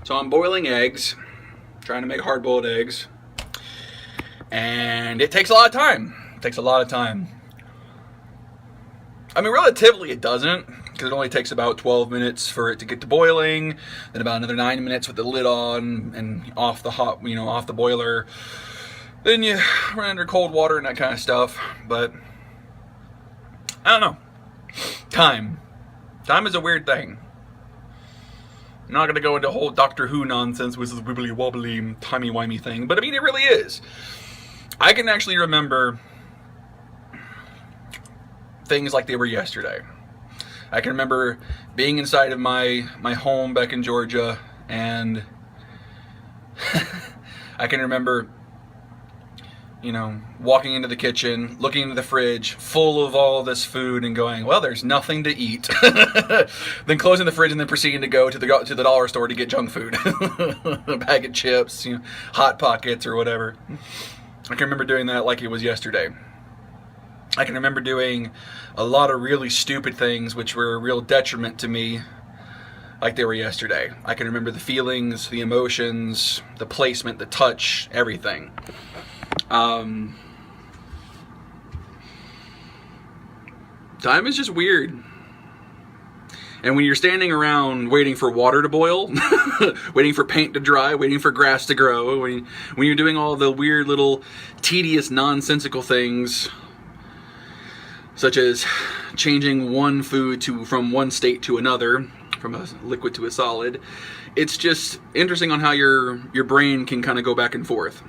So I'm boiling eggs, trying to make hard-boiled eggs, and it takes a lot of time. It takes a lot of time. I mean, relatively it doesn't, because it only takes about 12 minutes for it to get to boiling, then about another 9 minutes with the lid on and off the off the boiler. Then you run under cold water and that kind of stuff. But I don't know. Time is a weird thing. I'm not going to go into whole Doctor Who nonsense with this wibbly wobbly timey-wimey thing, but I mean, it really is. I can actually remember things like they were yesterday. I can remember being inside of my home back in Georgia, and I can remember, walking into the kitchen, looking into the fridge, full of all this food, and going, well, there's nothing to eat. Then closing the fridge and then proceeding to go to the dollar store to get junk food. A bag of chips, Hot Pockets or whatever. I can remember doing that like it was yesterday. I can remember doing a lot of really stupid things which were a real detriment to me like they were yesterday. I can remember the feelings, the emotions, the placement, the touch, everything. Time is just weird. And when you're standing around waiting for water to boil, waiting for paint to dry, waiting for grass to grow, when you're doing all the weird little tedious nonsensical things, such as changing one food from one state to another, from a liquid to a solid, it's just interesting on how your brain can kind of go back and forth.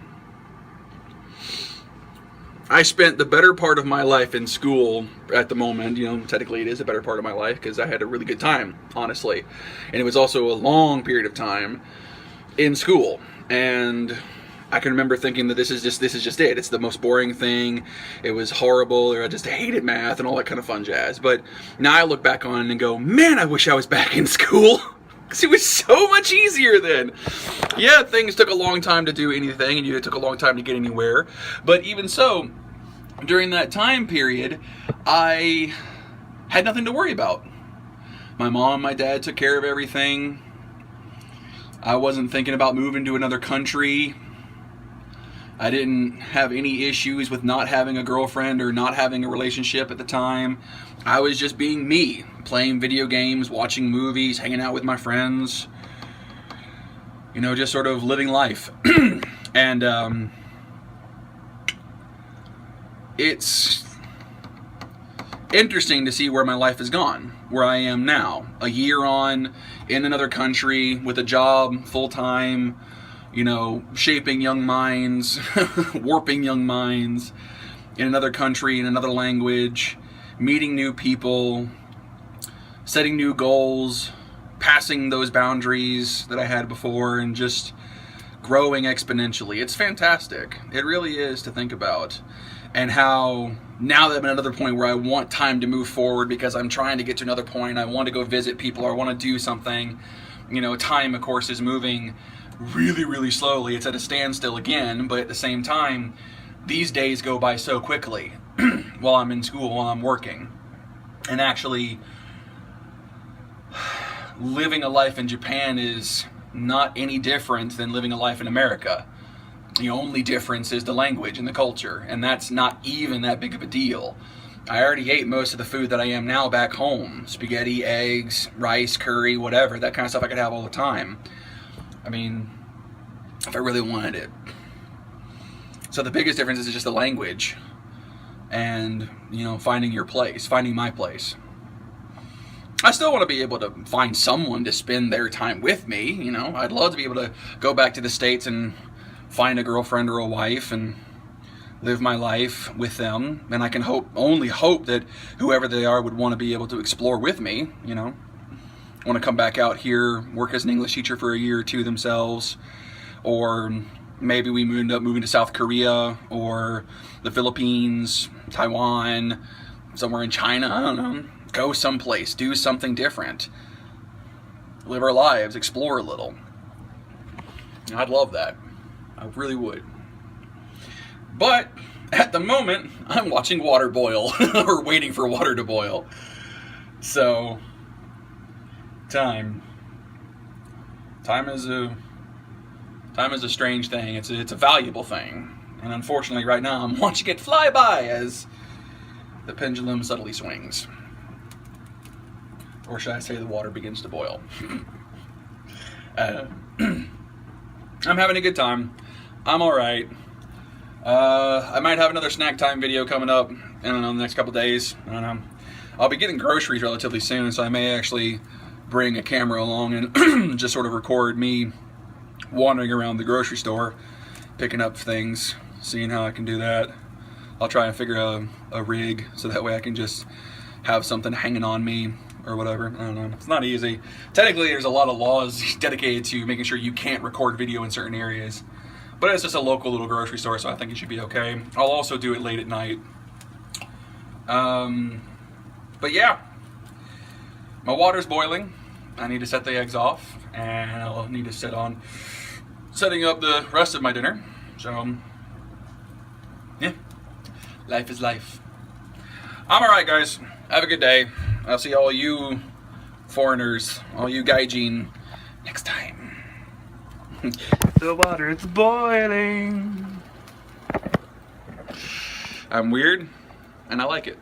I spent the better part of my life in school at the moment. Technically it is a better part of my life because I had a really good time, honestly. And it was also a long period of time in school. And I can remember thinking that this is just it. It's the most boring thing. It was horrible, or I just hated math and all that kind of fun jazz. But now I look back on it and go, man, I wish I was back in school. Because it was so much easier then. Yeah, things took a long time to do anything, and it took a long time to get anywhere. But even so, during that time period, I had nothing to worry about. My mom and my dad took care of everything. I wasn't thinking about moving to another country. I didn't have any issues with not having a girlfriend or not having a relationship at the time. I was just being me, playing video games, watching movies, hanging out with my friends. Just sort of living life. And it's interesting to see where my life has gone, where I am now. A year on, in another country, with a job, full-time, shaping young minds, warping young minds, in another country, in another language, meeting new people, setting new goals, passing those boundaries that I had before, and just growing exponentially. It's fantastic. It really is to think about. And how, now that I'm at another point where I want time to move forward because I'm trying to get to another point, I want to go visit people, or I want to do something, time, of course, is moving really, really slowly. It's at a standstill again, but at the same time, these days go by so quickly while I'm in school, while I'm working. And actually, living a life in Japan is not any different than living a life in America. The only difference is the language and the culture, and that's not even that big of a deal. I already ate most of the food that I am now back home. Spaghetti, eggs, rice, curry, whatever, that kind of stuff I could have all the time. I mean, if I really wanted it. So the biggest difference is just the language and, finding your place, finding my place. I still want to be able to find someone to spend their time with me, I'd love to be able to go back to the States and find a girlfriend or a wife and live my life with them. And I can only hope that whoever they are would want to be able to explore with me, want to come back out here, work as an English teacher for a year or two themselves, or maybe we end up moving to South Korea or the Philippines, Taiwan, somewhere in China, I don't know. Go someplace, do something different, live our lives, explore a little. I'd love that. I really would. But at the moment, I'm watching water boil, or waiting for water to boil. So, time. Time is a strange thing. It's a valuable thing. And unfortunately right now I'm watching it fly by as the pendulum subtly swings. Or should I say the water begins to boil. I'm having a good time. I'm alright. I might have another snack time video coming up, I don't know, in the next couple days. I don't know. I'll be getting groceries relatively soon, so I may actually bring a camera along and just sort of record me wandering around the grocery store, picking up things, seeing how I can do that. I'll try and figure out a rig so that way I can just have something hanging on me or whatever. I don't know. It's not easy. Technically, there's a lot of laws dedicated to making sure you can't record video in certain areas. But it's just a local little grocery store, so I think it should be okay. I'll also do it late at night. But yeah, my water's boiling. I need to set the eggs off, and I'll need to set on setting up the rest of my dinner. So, yeah, life is life. I'm alright, guys. Have a good day. I'll see all you foreigners, all you gaijin, next time. The water is boiling. I'm weird, and I like it.